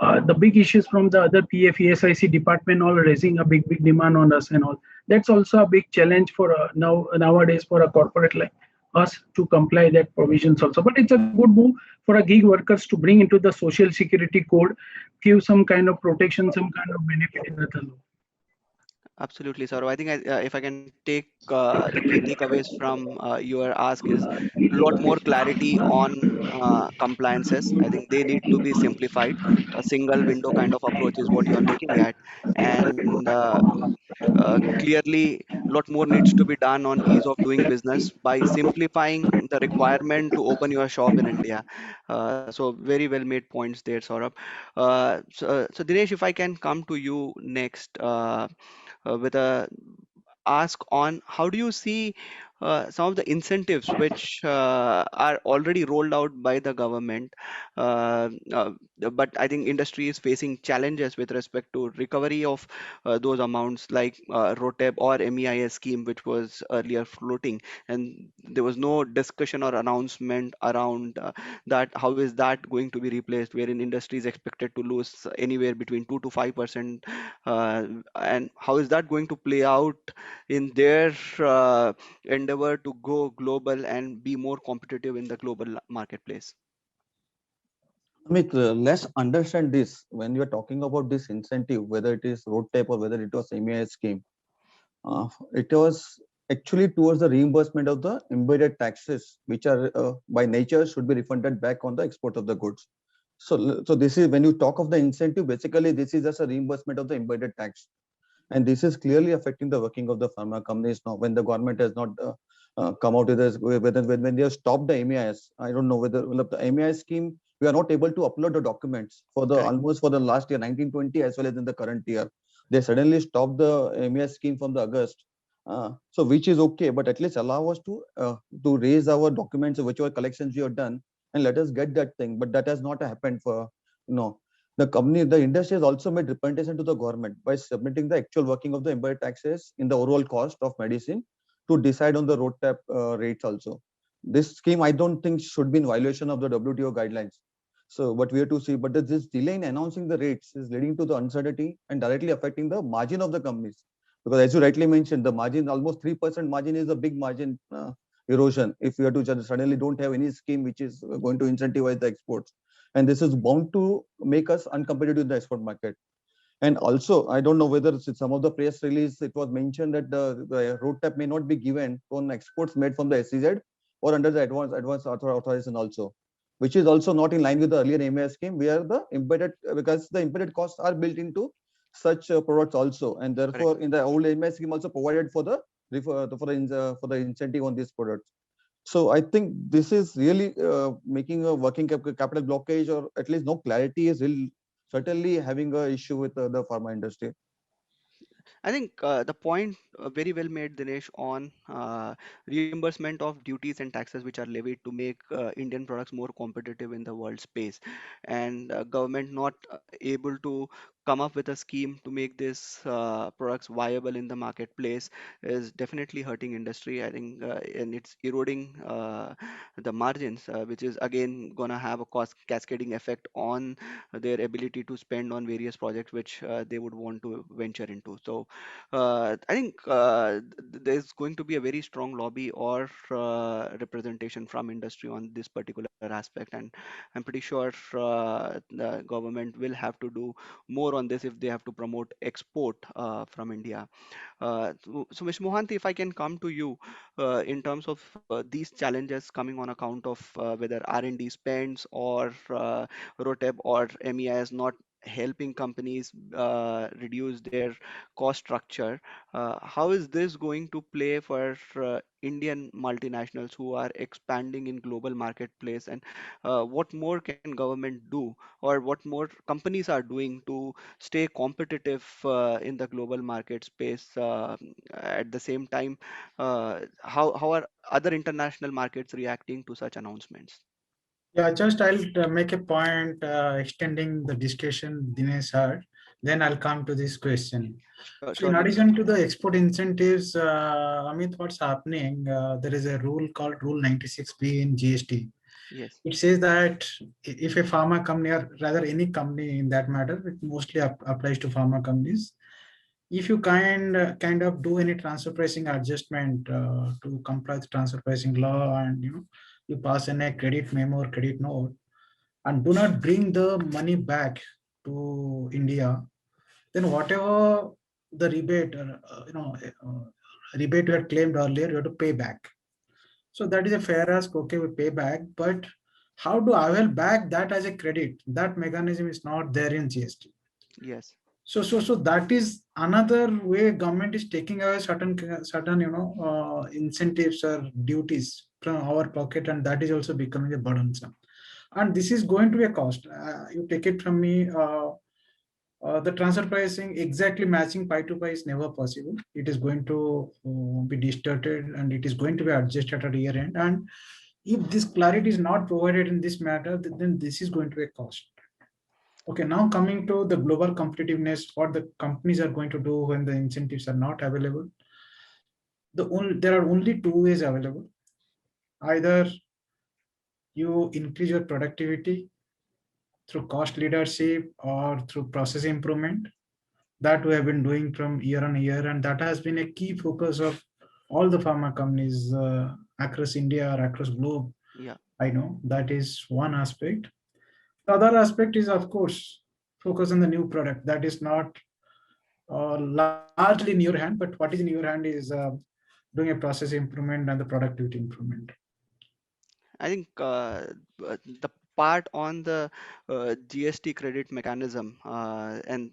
The big issues from the other PF, ESIC department all raising a big demand on us and all. That's also a big challenge for nowadays for a corporate like us to comply that provisions also. But it's a good move for a gig workers to bring into the social security code, give some kind of protection, some kind of benefit in the law. Absolutely, sir. I think if I can take the key takeaways from your ask is a lot more clarity on compliances. I think they need to be simplified. A single window kind of approach is what you are looking at, and clearly, a lot more needs to be done on ease of doing business by simplifying the requirement to open your shop in India. So very well made points there, Saurabh. So Dinesh, if I can come to you next. With a ask on how do you see some of the incentives which are already rolled out by the government, uh, uh, but I think industry is facing challenges with respect to recovery of those amounts like ROTEP or MEIS scheme, which was earlier floating, and there was no discussion or announcement around that. How is that going to be replaced? Wherein industry is expected to lose anywhere between 2 to 5%, and how is that going to play out in their endeavor to go global and be more competitive in the global marketplace? Amit, let's understand this. When you are talking about this incentive, whether it is road tape or whether it was MEIS scheme, it was actually towards the reimbursement of the embedded taxes, which are by nature should be refunded back on the export of the goods. So this is when you talk of the incentive, basically this is just a reimbursement of the embedded tax. And this is clearly affecting the working of the pharma companies now when the government has not come out with this, whether when they have stopped the MEIS. I don't know whether the MEIS scheme, we are not able to upload the documents for the almost for the last year, 1920, as well as in the current year. They suddenly stopped the MEIS scheme from the August. So which is okay, but at least allow us to raise our documents, whichever collections we have done, and let us get that thing. But that has not happened for the industry has also made representation to the government by submitting the actual working of the embedded taxes in the overall cost of medicine to decide on the road tap rates also. This scheme, I don't think should be in violation of the WTO guidelines. So what we have to see, but this delay in announcing the rates is leading to the uncertainty and directly affecting the margin of the companies. Because as you rightly mentioned, the margin, almost 3% margin is a big margin erosion if we have to just suddenly don't have any scheme which is going to incentivize the exports. And this is bound to make us uncompetitive in the export market. And also, I don't know whether some of the press release, it was mentioned that the road tap may not be given on exports made from the SEZ or under the advanced authorization also, which is also not in line with the earlier AMI scheme, where the embedded, because the embedded costs are built into such products also, and therefore Correct. in the old AMI scheme also provided for the for the incentive on these products. So I think this is really making a working capital blockage, or at least no clarity is certainly having a issue with the pharma industry. I think the point very well made, Dinesh, on reimbursement of duties and taxes which are levied to make Indian products more competitive in the world space, and government not able to come up with a scheme to make these products viable in the marketplace is definitely hurting industry. I think, and it's eroding the margins, which is again gonna have a cost cascading effect on their ability to spend on various projects which they would want to venture into. So I think there's going to be a very strong lobby or representation from industry on this particular aspect, and I'm pretty sure the government will have to do more on this if they have to promote export from India. So Ms. Mohanty, if I can come to you in terms of these challenges coming on account of whether R&D spends or ROTEP or MEI is not helping companies reduce their cost structure. How is this going to play for Indian multinationals who are expanding in global marketplace, and what more can government do, or what more companies are doing to stay competitive in the global market space? At the same time, how are other international markets reacting to such announcements? Yeah, just I'll make a point extending the discussion Dinesh had. Then I'll come to this question. So in Surely, addition to the export incentives, Amit, what's happening? There is a rule called Rule 96B in GST. yes, It says that if a pharma company, or rather any company in that matter, it mostly applies to pharma companies. If you kind of do any transfer pricing adjustment to comply with transfer pricing law, and you pass in a credit memo or credit note, and do not bring the money back to India, then whatever the rebate, rebate you had claimed earlier, you have to pay back. So that is a fair ask. Okay, we pay back, but how to avail back that as a credit? That mechanism is not there in GST. yes, So that is another way government is taking away certain incentives or duties from our pocket, and that is also becoming a burdensome. And this is going to be a cost. You take it from me. The transfer pricing exactly matching pi to pi is never possible. It is going to be distorted, and it is going to be adjusted at year end. And if this clarity is not provided in this matter, then this is going to be a cost. Okay, now coming to the global competitiveness, what the companies are going to do when the incentives are not available. There are only two ways available. Either you increase your productivity through cost leadership or through process improvement. That we have been doing from year on year, and that has been a key focus of all the pharma companies across India or across globe. yeah. I know that is one aspect. The other aspect is, of course, focus on the new product. That is not largely in your hand, but what is in your hand is doing a process improvement and the productivity improvement. I think the part on the GST credit mechanism, and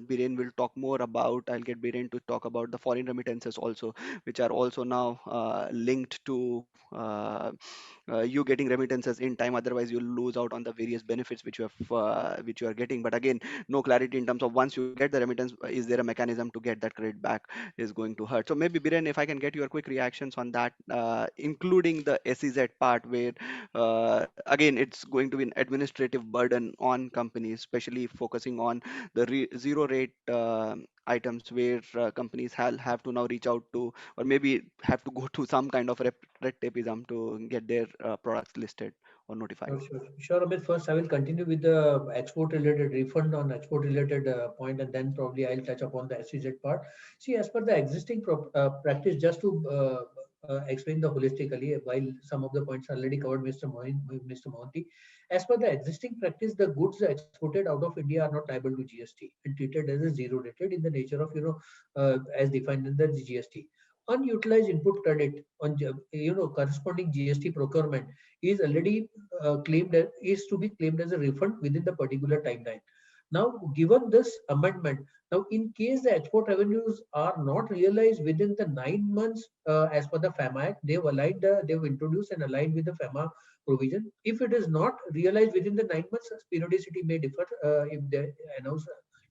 Biren will talk more about. I'll get Biren to talk about the foreign remittances also, which are also now linked to you getting remittances in time. Otherwise, you'll lose out on the various benefits which you are getting. But again, no clarity in terms of once you get the remittance, is there a mechanism to get that credit back is going to hurt. So maybe Biren, if I can get your quick reactions on that, including the SEZ part, where again it's going to be an administrative burden on companies, especially focusing on the zero rate items, where companies have to now reach out to, or maybe have to go to some kind of red tapeism to get their products listed or notified. Sure, Amit. First, I will continue with the export-related refund on export-related point, and then probably I'll touch upon the SEZ part. See, as per the existing practice, just to explain the holistically, while some of the points are already covered, Mr. Mohanty, as per the existing practice, the goods exported out of India are not liable to GST and treated as a zero rated in the nature of as defined in the GST. unutilized input credit on corresponding GST procurement is already is to be claimed as a refund within the particular timeline. Now, given this amendment, now in case the export revenues are not realized within the 9 months as per the FAMA Act, they've introduced and aligned with the FAMA provision. If it is not realized within the 9 months, periodicity may differ if they announce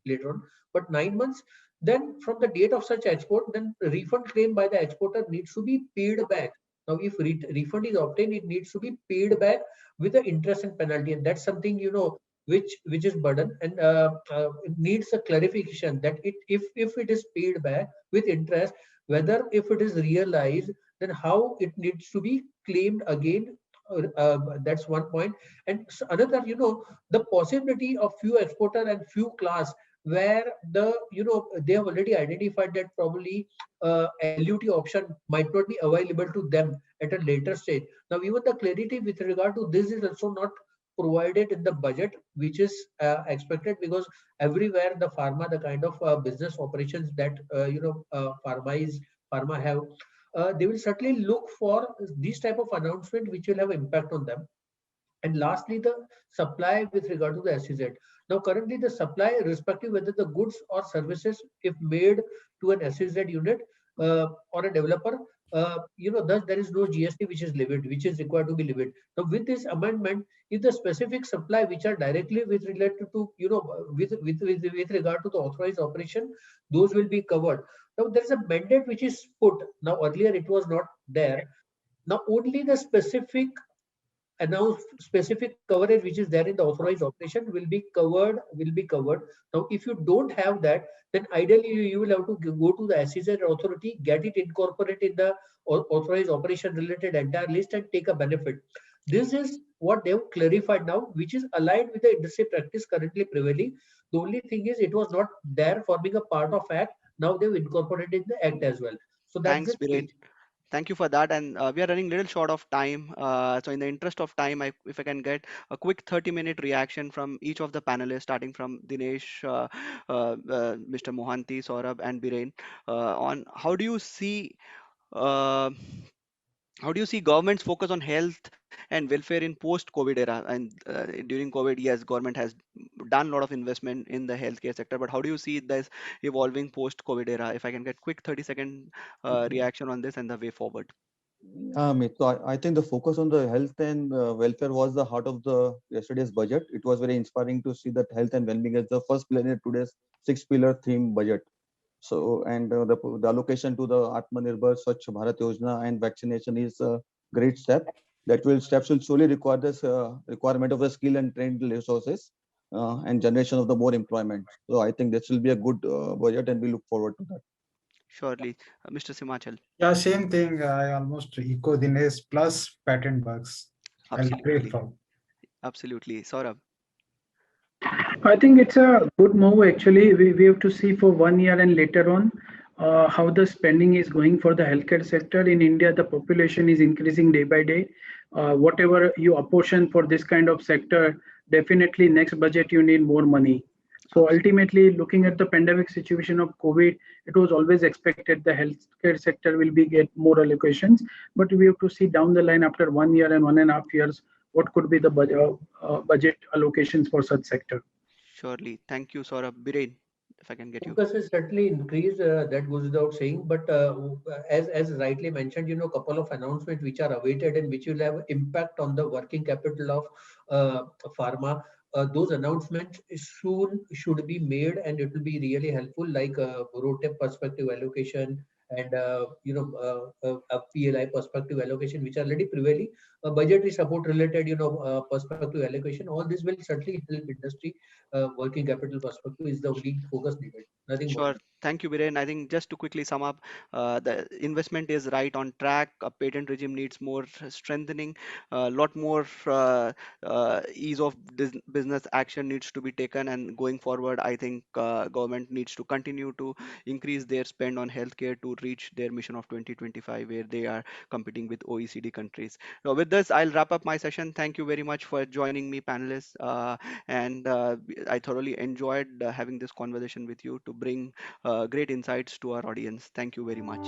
later on. But 9 months, then from the date of such export, then refund claim by the exporter needs to be paid back. Now, if refund is obtained, it needs to be paid back with the interest and penalty, and that's something which is burden and it needs a clarification that if it is paid back with interest, whether if it is realized, then how it needs to be claimed again. That's one point. And another, the possibility of few exporter and few class where they have already identified that probably LUT option might not be available to them at a later stage. Now, even the clarity with regard to this is also not provided in the budget, which is expected, because everywhere the pharma, the kind of business operations that pharma have, they will certainly look for these type of announcement which will have impact on them. And lastly, the supply with regard to the SEZ. Now, currently the supply, irrespective whether the goods or services, if made to an SEZ unit or a developer, thus there is no GST which is levied, which is required to be levied. Now, with this amendment, if the specific supply which are directly with related to, with regard to the authorized operation, those will be covered. Now, there is a mandate which is put. Now, earlier it was not there. Now, only the specific coverage which is there in the authorized operation will be covered. Now, if you don't have that, then ideally you will have to go to the SEZ authority, get it incorporated in the authorized operation related entire list and take a benefit. This is what they have clarified now, which is aligned with the industry practice currently prevailing. The only thing is it was not there forming a part of act. Now they've incorporated in the act as well. So that's Thanks, the Biren. change. Thank you for that. And we are running a little short of time. So in the interest of time, if I can get a quick 30-minute reaction from each of the panelists, starting from Dinesh, Mr. Mohanty, Saurabh, and Biren, on uh, how do you see government's focus on health and welfare in post-COVID era? And during COVID, yes, government has done a lot of investment in the healthcare sector, but how do you see this evolving post-COVID era? If I can get quick 30-second reaction on this and the way forward. So I think the focus on the health and welfare was the heart of the yesterday's budget. It was very inspiring to see that health and well-being as the first pillar in today's six-pillar theme budget. So, and the allocation to the Atmanirbhar Swachh Bharat Yojana and vaccination is a great step. Steps will surely require this requirement of the skill and trained resources and generation of the more employment. So I think this will be a good budget, and we look forward to that. Surely, Mr. Simachal. Yeah, same thing. I almost echo Dinesh plus patent bugs. I'll pray Absolutely, for. absolutely. Saurabh. I think it's a good move actually. We have to see for 1 year and later on how the spending is going for the healthcare sector. In India, the population is increasing day by day. Whatever you apportion for this kind of sector, definitely next budget you need more money. So ultimately, looking at the pandemic situation of COVID, it was always expected the healthcare sector will be get more allocations, but we have to see down the line after 1 year and 1.5 years, what could be the budget allocations for such sector. Surely. Thank you, Saurabh. Biren, if I can get you. Focus is certainly increased. That goes without saying. But as rightly mentioned, couple of announcements which are awaited and which will have impact on the working capital of pharma. Those announcements soon should be made, and it will be really helpful, like ROTEP perspective allocation and a PLI perspective allocation, which are already prevailing. Budgetary support related, perspective allocation. All this will certainly help industry. Working capital perspective is the only focus needed. Nothing more. Sure. Thank you, Biren. I think just to quickly sum up, the investment is right on track. A patent regime needs more strengthening. A lot more ease of business action needs to be taken. And going forward, I think government needs to continue to increase their spend on healthcare to reach their mission of 2025, where they are competing with OECD countries. Now, with this, I'll wrap up my session. Thank you very much for joining me, panelists. And I thoroughly enjoyed having this conversation with you to bring great insights to our audience. Thank you very much.